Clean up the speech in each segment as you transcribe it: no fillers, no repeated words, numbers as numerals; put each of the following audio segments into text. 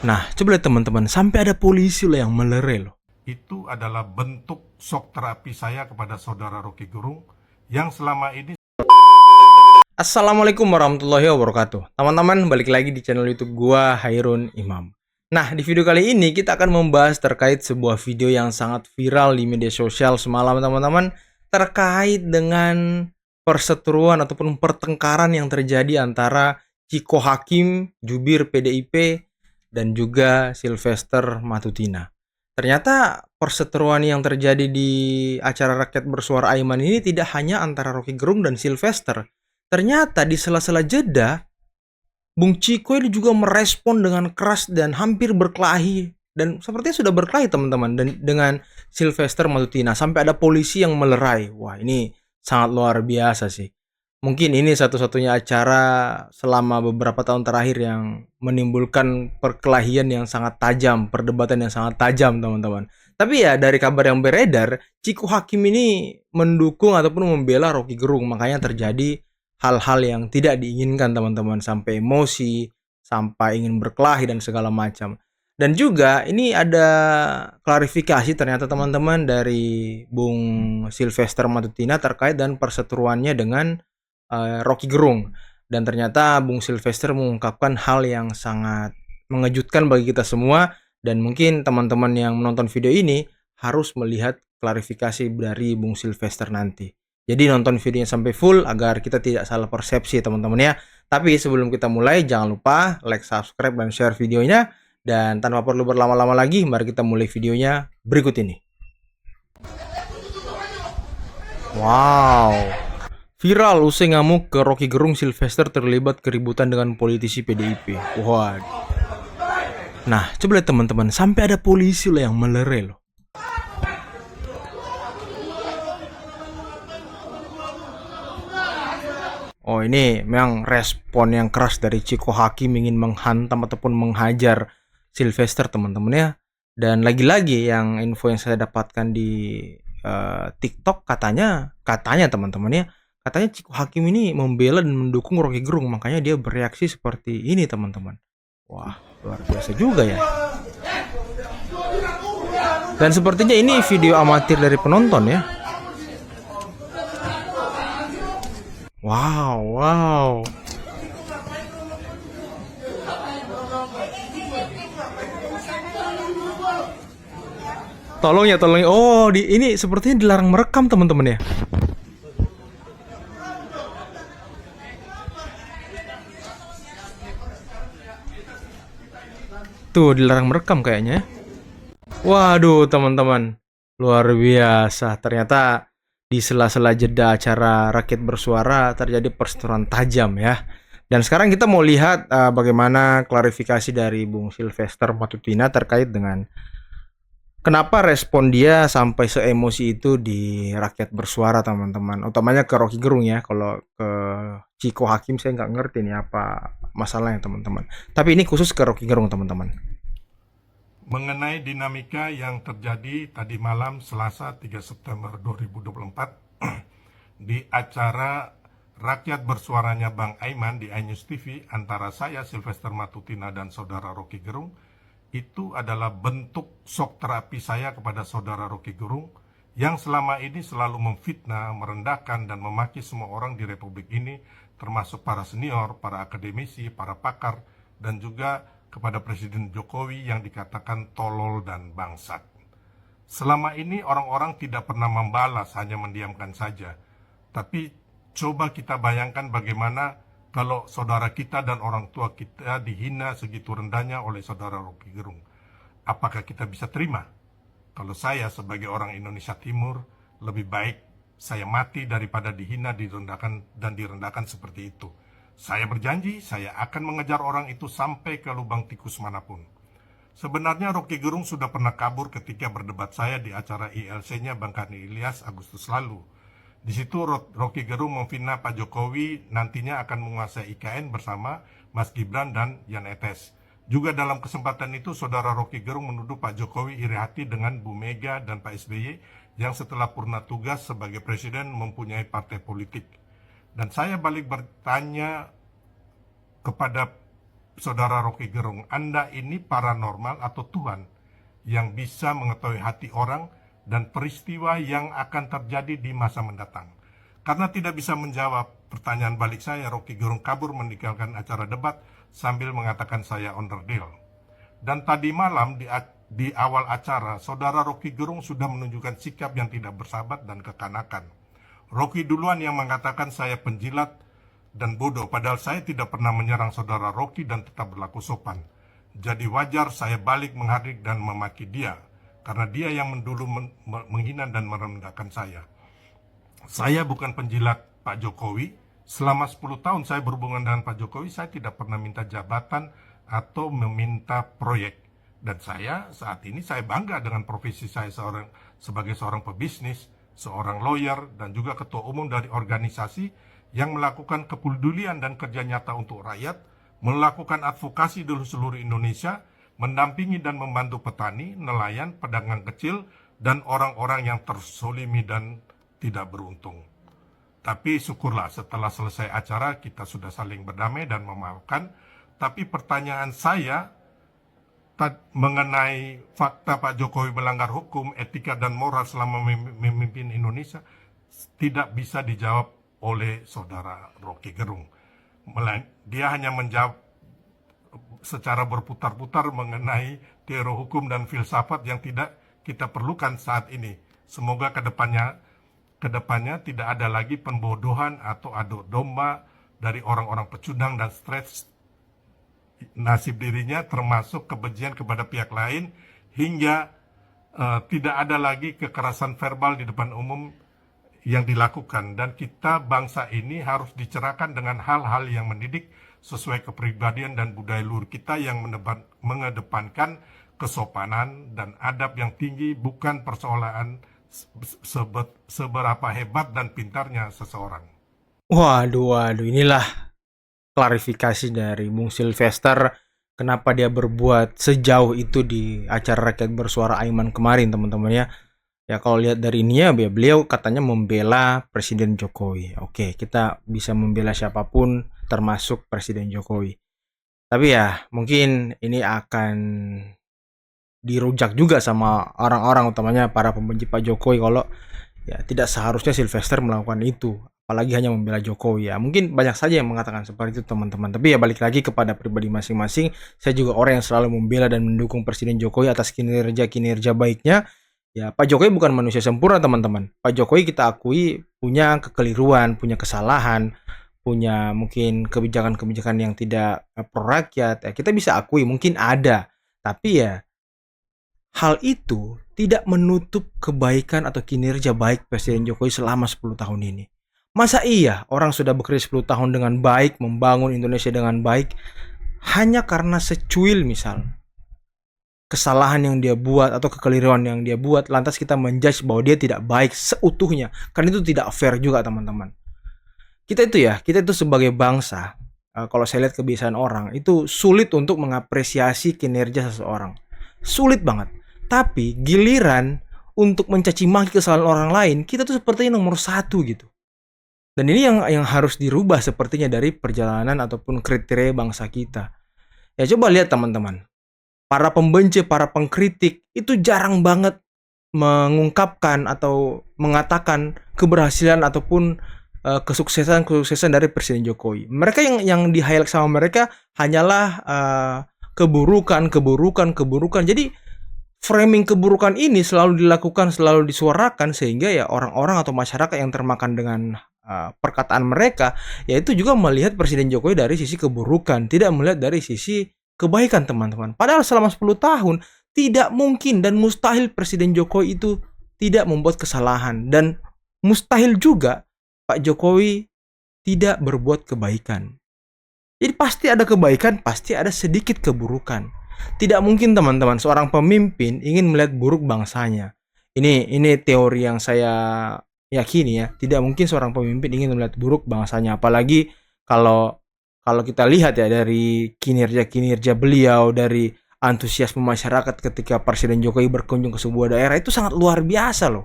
Nah, coba lihat teman-teman, sampai ada polisi loh yang melerai loh. Itu adalah bentuk shock terapi saya kepada saudara Rocky Gerung yang selama ini. Assalamualaikum warahmatullahi wabarakatuh. Teman-teman, balik lagi di channel YouTube gua, Hairun Imam. Nah, di video kali ini kita akan membahas terkait sebuah video yang sangat viral di media sosial semalam, teman-teman, terkait dengan perseteruan ataupun pertengkaran yang terjadi antara Ciko Hakim, jubir PDIP, dan juga Sylvester Matutina. Ternyata perseteruan yang terjadi di acara Rakyat Bersuara Aiman ini tidak hanya antara Rocky Gerung dan Sylvester. Ternyata di sela-sela jeda, Bung Ciko ini juga merespon dengan keras dan hampir berkelahi. Dan sepertinya sudah berkelahi teman-teman dengan Sylvester Matutina. Sampai ada polisi yang melerai. Wah, ini sangat luar biasa sih. Mungkin ini satu-satunya acara selama beberapa tahun terakhir yang menimbulkan perkelahian yang sangat tajam, perdebatan yang sangat tajam teman-teman. Tapi ya dari kabar yang beredar, Ciko Hakim ini mendukung ataupun membela Rocky Gerung. Makanya terjadi hal-hal yang tidak diinginkan teman-teman, sampai emosi, sampai ingin berkelahi dan segala macam. Dan juga ini ada klarifikasi ternyata teman-teman dari Bung Sylvester Matutina terkait dan perseteruannya dengan Rocky Gerung. Dan ternyata Bung Sylvester mengungkapkan hal yang sangat mengejutkan bagi kita semua. Dan mungkin teman-teman yang menonton video ini harus melihat klarifikasi dari Bung Sylvester nanti. Jadi nonton videonya sampai full agar kita tidak salah persepsi teman-teman ya. Tapi sebelum kita mulai jangan lupa like, subscribe, dan share videonya. Dan tanpa perlu berlama-lama lagi, mari kita mulai videonya berikut ini. Wow. Viral usai ngamuk ke Rocky Gerung, Sylvester terlibat keributan dengan politisi PDIP. Wah. Nah, coba lihat teman-teman, sampai ada polisi loh yang melerai loh. Oh, ini memang respon yang keras dari Ciko Hakim ingin menghantam ataupun menghajar Sylvester teman-teman ya. Dan lagi-lagi yang info yang saya dapatkan di TikTok katanya teman-teman ya. Katanya Ciko Hakim ini membela dan mendukung Rocky Gerung, makanya dia bereaksi seperti ini teman-teman. Wah, luar biasa juga ya. Dan sepertinya ini video amatir dari penonton ya. Wow. Tolong ya. Oh, ini sepertinya dilarang merekam teman-teman ya. Tuh, dilarang merekam kayaknya. Waduh, teman-teman. Luar biasa. Ternyata di sela-sela jeda acara Rakyat Bersuara terjadi perseteruan tajam ya. Dan sekarang kita mau lihat bagaimana klarifikasi dari Bung Sylvester Matutina terkait dengan kenapa respon dia sampai seemosi itu di Rakyat Bersuara teman-teman. Utamanya ke Rocky Gerung ya. Kalau ke Ciko Hakim saya nggak ngerti nih apa masalahnya teman-teman. Tapi ini khusus ke Rocky Gerung teman-teman. Mengenai dinamika yang terjadi tadi malam Selasa 3 September 2024 di acara Rakyat Bersuaranya Bang Aiman di iNews TV antara saya Sylvester Matutina dan saudara Rocky Gerung, itu adalah bentuk shock terapi saya kepada saudara Rocky Gerung yang selama ini selalu memfitnah, merendahkan, dan memaki semua orang di Republik ini, termasuk para senior, para akademisi, para pakar, dan juga kepada Presiden Jokowi yang dikatakan tolol dan bangsat. Selama ini orang-orang tidak pernah membalas, hanya mendiamkan saja. Tapi coba kita bayangkan bagaimana kalau saudara kita dan orang tua kita dihina segitu rendahnya oleh saudara Rocky Gerung. Apakah kita bisa terima? Kalau saya sebagai orang Indonesia Timur, lebih baik saya mati daripada dihina, direndahkan seperti itu. Saya berjanji, saya akan mengejar orang itu sampai ke lubang tikus manapun. Sebenarnya Rocky Gerung sudah pernah kabur ketika berdebat saya di acara ILC-nya Bang Karni Ilyas Agustus lalu. Di situ Rocky Gerung memfitnah Pak Jokowi nantinya akan menguasai IKN bersama Mas Gibran dan Jan Etes. Juga dalam kesempatan itu, saudara Rocky Gerung menuduh Pak Jokowi iri hati dengan Bu Mega dan Pak SBY yang setelah purna tugas sebagai presiden mempunyai partai politik. Dan saya balik bertanya kepada Saudara Rocky Gerung, Anda ini paranormal atau Tuhan yang bisa mengetahui hati orang dan peristiwa yang akan terjadi di masa mendatang. Karena tidak bisa menjawab pertanyaan balik saya, Rocky Gerung kabur meninggalkan acara debat sambil mengatakan saya onderdil. Dan tadi malam di awal acara, saudara Rocky Gerung sudah menunjukkan sikap yang tidak bersahabat dan kekanakan. Rocky duluan yang mengatakan saya penjilat dan bodoh, padahal saya tidak pernah menyerang saudara Rocky dan tetap berlaku sopan. Jadi wajar saya balik menghardik dan memaki dia, karena dia yang dulu menghina dan merendahkan saya. Saya bukan penjilat Pak Jokowi. Selama 10 tahun saya berhubungan dengan Pak Jokowi, saya tidak pernah minta jabatan atau meminta proyek. Dan saya saat ini saya bangga dengan profesi saya sebagai seorang pebisnis, seorang lawyer, dan juga ketua umum dari organisasi yang melakukan kepedulian dan kerja nyata untuk rakyat, melakukan advokasi di seluruh Indonesia, mendampingi dan membantu petani, nelayan, pedagang kecil, dan orang-orang yang tersolimi dan tidak beruntung. Tapi syukurlah setelah selesai acara kita sudah saling berdamai dan memaafkan. Tapi pertanyaan saya mengenai fakta Pak Jokowi melanggar hukum, etika dan moral selama memimpin Indonesia tidak bisa dijawab oleh saudara Rocky Gerung. Dia hanya menjawab secara berputar-putar mengenai teori hukum dan filsafat yang tidak kita perlukan saat ini. Semoga kedepannya tidak ada lagi pembodohan atau adu domba dari orang-orang pecundang dan stres nasib dirinya, termasuk kebencian kepada pihak lain, hingga tidak ada lagi kekerasan verbal di depan umum yang dilakukan. Dan kita bangsa ini harus dicerahkan dengan hal-hal yang mendidik sesuai kepribadian dan budaya luhur kita yang mengedepankan kesopanan dan adab yang tinggi, bukan persoalan seberapa hebat dan pintarnya seseorang. Waduh, inilah klarifikasi dari Bung Sylvester kenapa dia berbuat sejauh itu di acara Rakyat Bersuara Aiman kemarin, teman-teman ya. Ya kalau lihat dari ini ya, beliau katanya membela Presiden Jokowi. Oke, kita bisa membela siapapun termasuk Presiden Jokowi. Tapi ya mungkin ini akan dirujak juga sama orang-orang, utamanya para pembenci Pak Jokowi, kalau ya tidak seharusnya Sylvester melakukan itu, apalagi hanya membela Jokowi. Ya mungkin banyak saja yang mengatakan seperti itu, teman-teman. Tapi ya balik lagi kepada pribadi masing-masing. Saya juga orang yang selalu membela dan mendukung Presiden Jokowi atas kinerja baiknya. Ya Pak Jokowi bukan manusia sempurna, teman-teman. Pak Jokowi kita akui punya kekeliruan, punya kesalahan, punya mungkin kebijakan-kebijakan yang tidak pro rakyat. Ya kita bisa akui mungkin ada. Tapi ya hal itu tidak menutup kebaikan atau kinerja baik Presiden Jokowi selama 10 tahun ini. Masa iya orang sudah bekerja 10 tahun dengan baik, membangun Indonesia dengan baik, hanya karena secuil misal kesalahan yang dia buat atau kekeliruan yang dia buat, lantas kita menjudge bahwa dia tidak baik seutuhnya. Karena itu tidak fair juga, teman-teman. Kita itu sebagai bangsa, kalau saya lihat kebiasaan orang, itu sulit untuk mengapresiasi kinerja seseorang. Sulit banget. Tapi giliran untuk mencaci maki kesalahan orang lain, kita tuh sepertinya nomor 1 gitu. Dan ini yang harus dirubah sepertinya dari perjalanan ataupun kriteria bangsa kita. Ya coba lihat teman-teman. Para pembenci, para pengkritik itu jarang banget mengungkapkan atau mengatakan keberhasilan ataupun kesuksesan dari Presiden Jokowi. Mereka yang di-highlight sama mereka hanyalah keburukan. Jadi framing keburukan ini selalu dilakukan, selalu disuarakan, sehingga ya orang-orang atau masyarakat yang termakan dengan perkataan mereka, yaitu juga melihat Presiden Jokowi dari sisi keburukan, tidak melihat dari sisi kebaikan, teman-teman. Padahal selama 10 tahun tidak mungkin dan mustahil Presiden Jokowi itu tidak membuat kesalahan, dan mustahil juga Pak Jokowi tidak berbuat kebaikan. Jadi pasti ada kebaikan, pasti ada sedikit keburukan. Tidak mungkin, teman-teman, seorang pemimpin ingin melihat buruk bangsanya. Ini teori yang saya yakini ya. Tidak mungkin seorang pemimpin ingin melihat buruk bangsanya, apalagi kalau kita lihat ya dari kinerja beliau, dari antusiasme masyarakat ketika Presiden Jokowi berkunjung ke sebuah daerah, itu sangat luar biasa loh.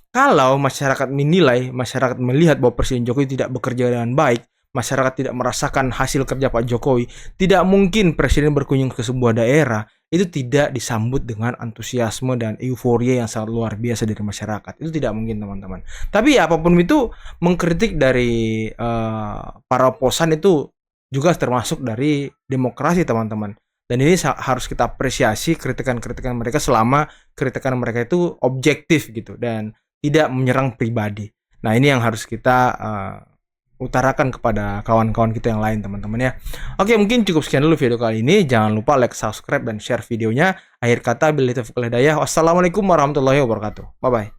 Kalau masyarakat menilai, masyarakat melihat bahwa Presiden Jokowi tidak bekerja dengan baik, masyarakat tidak merasakan hasil kerja Pak Jokowi, tidak mungkin presiden berkunjung ke sebuah daerah itu tidak disambut dengan antusiasme dan euforia yang sangat luar biasa dari masyarakat. Itu tidak mungkin, teman-teman. Tapi ya apapun itu, mengkritik dari para oposan itu juga termasuk dari demokrasi, teman-teman. Dan ini harus kita apresiasi kritikan-kritikan mereka selama kritikan mereka itu objektif gitu dan tidak menyerang pribadi. Nah, ini yang harus kita utarakan kepada kawan-kawan kita yang lain, teman-teman ya. Oke, mungkin cukup sekian dulu video kali ini. Jangan lupa like, subscribe, dan share videonya. Akhir kata, billahi taufiq wal hidayah. Wassalamualaikum warahmatullahi wabarakatuh. Bye-bye.